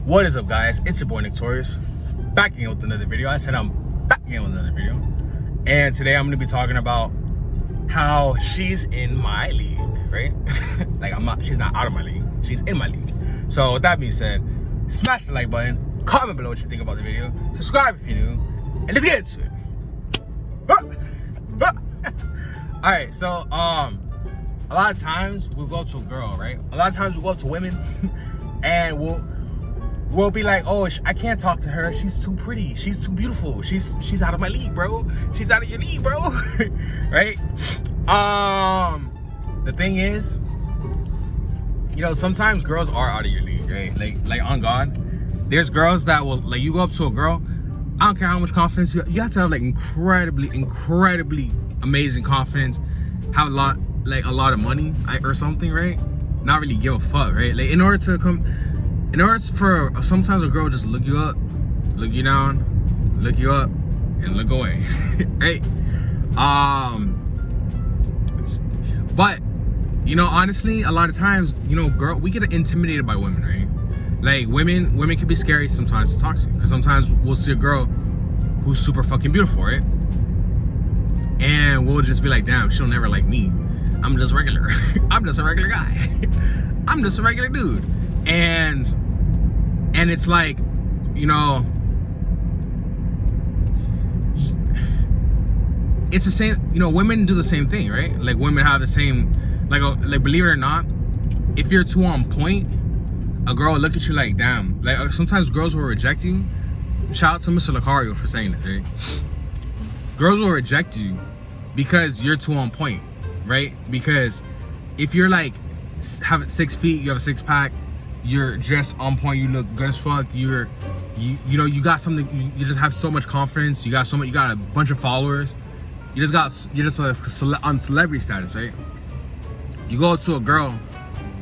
What is up, guys? It's your boy Torius, back again with another video. I said I'm back again with another video, and today I'm gonna be talking about how she's in my league, right? Like she's not out of my league, she's in my league. So with that being said, smash the like button, comment below what you think about the video, subscribe if you're new, and let's get into it. All right, so a lot of times we'll go up to a girl, right? A lot of times we'll go up to women, and we'll be like, oh, I can't talk to her. She's too pretty. She's too beautiful. She's out of my league, bro. She's out of your league, bro. Right? The thing is, you know, sometimes girls are out of your league, right? Like on God, there's girls that will, like, you go up to a girl, I don't care how much confidence you have to have, like, incredibly amazing confidence, have a lot of money or something, right? Not really give a fuck, right? Like, in order for sometimes a girl just look you up, look you down, look you up, and look away, right? But you know, honestly, a lot of times, you know, we get intimidated by women, right? Like women can be scary sometimes to talk to, because sometimes we'll see a girl who's super fucking beautiful, right? And we'll just be like, damn, she'll never like me. I'm just regular. I'm just a regular guy. I'm just a regular dude. And it's like, you know, it's the same, you know, women do the same thing, right? Like women have the same, like believe it or not, if you're too on point, a girl will look at you like, damn. Like sometimes girls will reject you. Shout out to Mr. Lucario for saying this, right? Girls will reject you because you're too on point, right? Because if you're like, have 6 feet, you have a 6-pack, you're just on point, you look good as fuck, you know, you got something, you just have so much confidence, you got a bunch of followers, you're just on celebrity status, right? You go to a girl,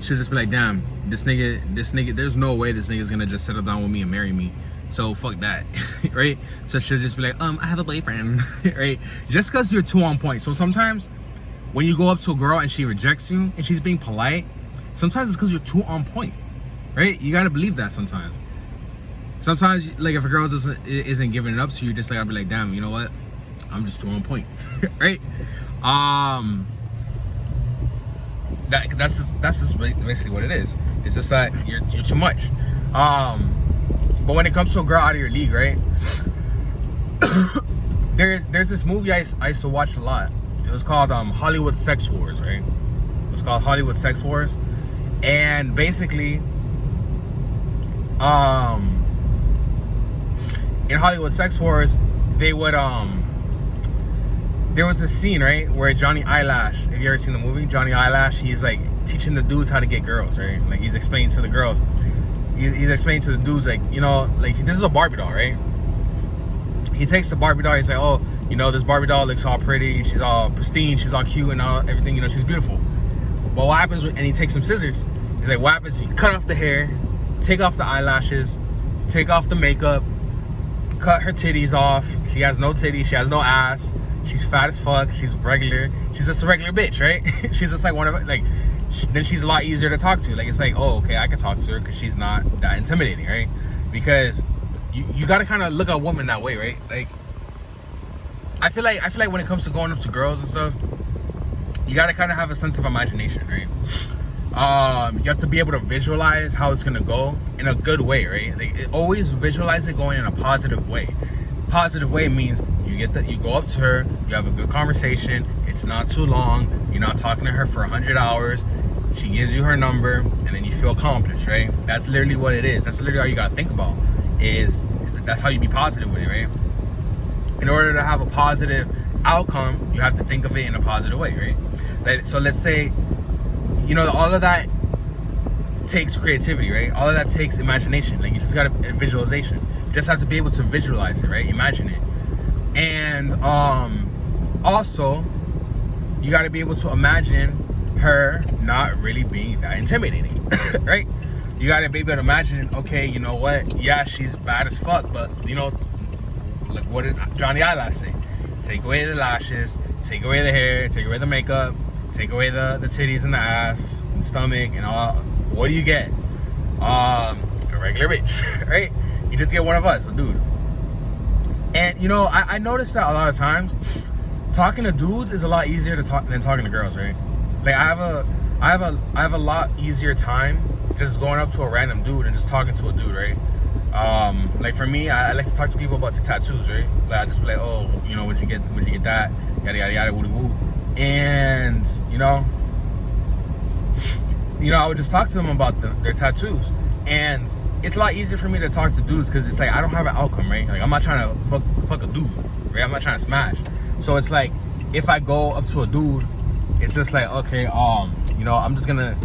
she'll just be like, damn, this nigga, there's no way this nigga's gonna just settle down with me and marry me, so fuck that. Right? So she'll just be like, I have a boyfriend. Right? Just because you're too on point. So sometimes when you go up to a girl and she rejects you and she's being polite, sometimes it's because you're too on point. Right? You gotta believe that sometimes. Sometimes, like, if a girl isn't giving it up to you, just like, I'll be like, damn, you know what? I'm just too on point. Right? That's just basically what it is. It's just that you're too much. But when it comes to a girl out of your league, right? there's this movie I used to watch a lot. It was called Hollywood Sex Wars, right? It was called Hollywood Sex Wars. And basically, in Hollywood Sex Wars, they would there was this scene, right, where Johnny Eyelash, have you ever seen the movie Johnny Eyelash? He's like teaching the dudes how to get girls, right? Like he's explaining to the girls, he's explaining to the dudes, like, you know, like, this is a Barbie doll, right? He takes the Barbie doll, he's like, oh, you know, this Barbie doll looks all pretty, she's all pristine, she's all cute and all, everything, you know, she's beautiful. But what happens and he takes some scissors, he's like, what happens? You cut off the hair, take off the eyelashes, take off the makeup, cut her titties off. She has no titties, she has no ass, she's fat as fuck, she's regular, she's just a regular bitch, right? She's just like one of, like, then she's a lot easier to talk to. Like, it's like, oh, okay, I can talk to her because she's not that intimidating, right? Because you got to kind of look at a woman that way, right? Like, I feel like when it comes to going up to girls and stuff, you got to kind of have a sense of imagination, right? You have to be able to visualize how it's gonna go in a good way, right? Like, always visualize it going in a positive way. Positive way means you go up to her, you have a good conversation, it's not too long, you're not talking to her for 100 hours, she gives you her number, and then you feel accomplished, right? That's literally what it is. That's literally all you gotta think about, is that's how you be positive with it, right? In order to have a positive outcome, you have to think of it in a positive way, right? Like, so let's say, you know, all of that takes creativity, right? All of that takes imagination. Like, you just got a visualization. You just have to be able to visualize it, right? Imagine it. And also, you got to be able to imagine her not really being that intimidating, right? You got to be able to imagine, okay, you know what? Yeah, she's bad as fuck, but, you know, like, what did Johnny Eyelash say? Take away the lashes, take away the hair, take away the makeup, take away the titties and the ass and the stomach and all. What do you get? a regular bitch, right? You just get one of us, a dude. And you know, I noticed that a lot of times, talking to dudes is a lot easier than talking to girls, right? Like I have a lot easier time just going up to a random dude and just talking to a dude, right? Like for me, I like to talk to people about their tattoos, right? Like I just be like, oh, you know, where'd you get that? Yada yada yada, woo woo. And you know, I would just talk to them about their tattoos, and it's a lot easier for me to talk to dudes because it's like I don't have an outcome, right? Like I'm not trying to fuck a dude, right? I'm not trying to smash. So it's like if I go up to a dude, it's just like, okay, you know, I'm just gonna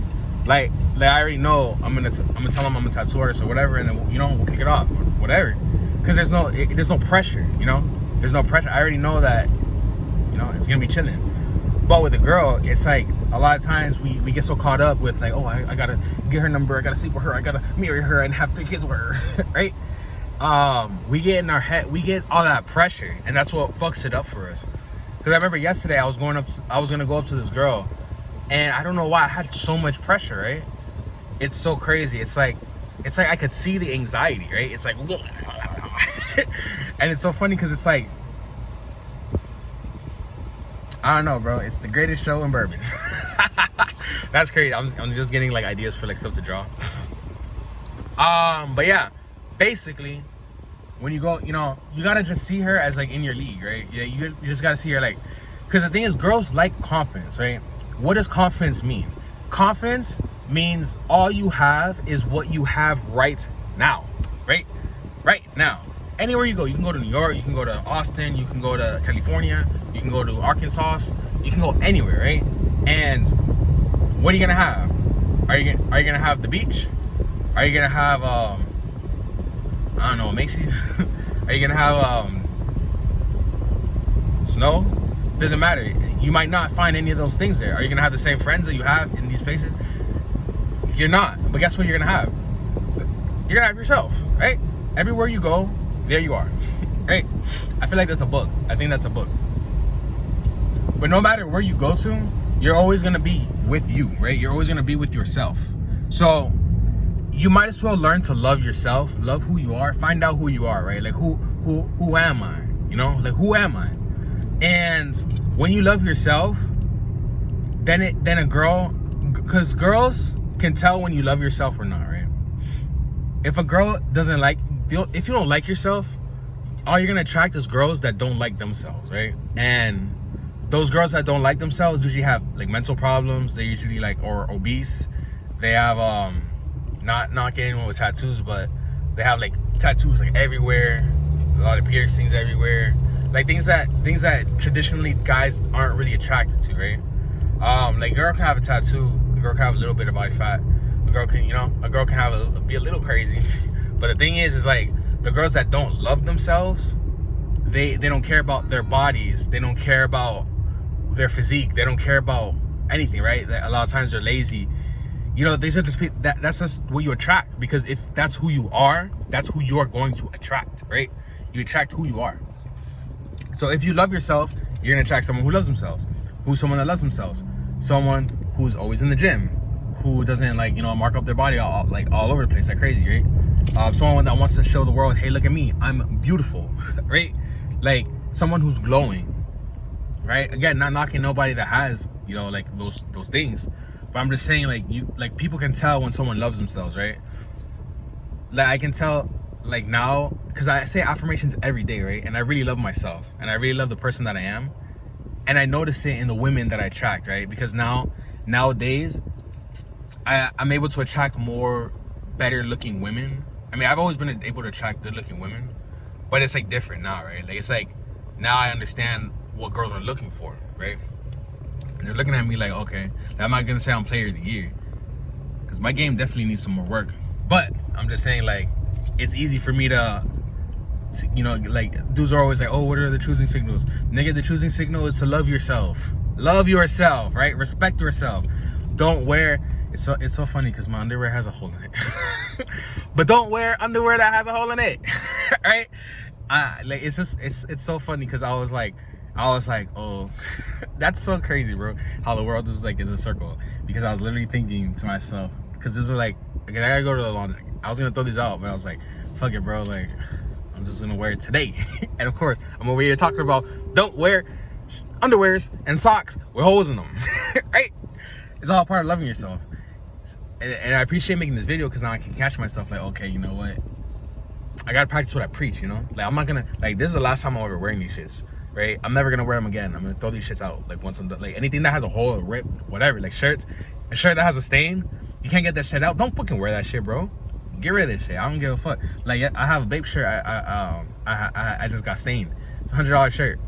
like I already know I'm gonna tell him I'm a tattoo artist or whatever, and then, you know, we'll kick it off, whatever. Because there's no pressure, you know. There's no pressure. I already know that, you know, it's gonna be chilling. But with a girl, it's like a lot of times we get so caught up with like, oh, I gotta get her number, I gotta sleep with her, I gotta marry her and have 3 kids with her, right? We get in our head, we get all that pressure, and that's what fucks it up for us. Because I remember yesterday I was gonna go up to this girl, and I don't know why I had so much pressure, right? It's so crazy. It's like I could see the anxiety, right? It's like, and it's so funny because it's like, I don't know, bro. It's the greatest show in Bourbon. That's crazy. I'm just getting like ideas for like stuff to draw. But yeah, basically, when you go, you know, you gotta just see her as like in your league, right? Yeah, you just gotta see her like, because the thing is, girls like confidence, right? What does confidence mean? Confidence means all you have is what you have right now, right? Right now. Anywhere you go, you can go to New York, you can go to Austin, you can go to California, you can go to Arkansas, you can go anywhere, right? And what are you gonna have? Are you gonna have the beach? Are you gonna have I don't know, Macy's? Are you gonna have snow? Doesn't matter. You might not find any of those things there. Are you gonna have the same friends that you have in these places? You're not. But guess what you're gonna have? You're gonna have yourself, right? Everywhere you go, there you are, right? I feel like that's a book. I think that's a book. But no matter where you go to, you're always gonna be with you, right? You're always gonna be with yourself. So you might as well learn to love yourself, love who you are, find out who you are, right? Like who am I? You know, like who am I? And when you love yourself, then a girl, because girls can tell when you love yourself or not, right? If a girl doesn't like, if you don't like yourself, all you're gonna attract is girls that don't like themselves, right? And those girls that don't like themselves usually have like mental problems. They usually like, or obese. They have not getting one with tattoos, but they have like tattoos like everywhere, a lot of piercings everywhere, like things that traditionally guys aren't really attracted to, right? Like a girl can have a tattoo, a girl can have a little bit of body fat, a girl can, you know, a girl can have be a little crazy. But the thing is like the girls that don't love themselves, they don't care about their bodies, they don't care about their physique, they don't care about anything, right? A lot of times they're lazy. You know, these are just that's just what you attract, because if that's who you are, that's who you are going to attract, right? You attract who you are. So if you love yourself, you're gonna attract someone who loves themselves. Who's someone that loves themselves? Someone who's always in the gym, who doesn't like, you know, mark up their body all over the place like crazy, right? Someone that wants to show the world, hey, look at me, I'm beautiful, right? Like someone who's glowing, right? Again, not knocking nobody that has, you know, like those things. But I'm just saying, like people can tell when someone loves themselves, right? Like I can tell, like now, because I say affirmations every day, right? And I really love myself, and I really love the person that I am, and I notice it in the women that I attract, right? Because nowadays, I'm able to attract more better looking women. I mean, I've always been able to attract good looking women, but it's like different now, right? Like it's like now I understand what girls are looking for, right? And they're looking at me like, okay, now I'm not gonna say I'm player of the year, because my game definitely needs some more work. But I'm just saying, like, it's easy for me to, you know, like dudes are always like, oh, what are the choosing signals? Nigga, the choosing signal is to love yourself. Love yourself, right? Respect yourself. Don't wear, it's so funny because my underwear has a hole in it. But don't wear underwear that has a hole in it, right? Like it's so funny because I was like, oh, that's so crazy, bro. How the world is like in a circle. Because I was literally thinking to myself, because this was like, okay, I gotta go to the laundry. I was gonna throw these out, but I was like, fuck it, bro. Like, I'm just gonna wear it today. And of course, I'm over here talking about don't wear underwears and socks with holes in them, right? It's all part of loving yourself. And I appreciate making this video because now I can catch myself like, okay, you know what? I gotta practice what I preach, you know? Like, I'm not gonna, like, this is the last time I'm ever wearing these shits, right? I'm never gonna wear them again. I'm gonna throw these shits out, like, once I'm done. Like, anything that has a hole, a rip, whatever, like shirts, a shirt that has a stain, you can't get that shit out. Don't fucking wear that shit, bro. Get rid of this shit. I don't give a fuck. Like, I have a Bape shirt I just got stained. It's a $100 shirt.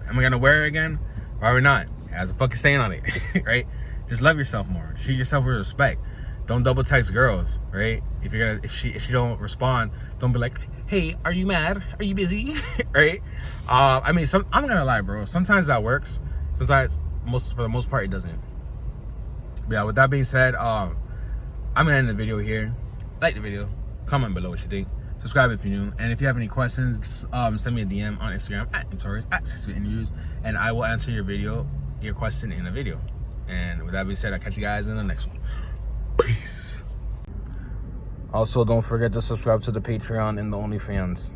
Am I gonna wear it again? Probably not. It has a fucking stain on it, right? Just love yourself more. Treat yourself with respect. Don't double text girls, right? If she don't respond, don't be like, hey, are you mad? Are you busy? Right? I mean, I'm not gonna lie, bro. Sometimes that works. Sometimes, for the most part, it doesn't. But yeah, with that being said, I'm gonna end the video here. Like the video, comment below what you think. Subscribe if you're new, and if you have any questions, send me a DM on Instagram at Torius at 6 Interviews, and I will answer your question in a video. And with that being said, I'll catch you guys in the next one. Peace. Also, don't forget to subscribe to the Patreon and the OnlyFans.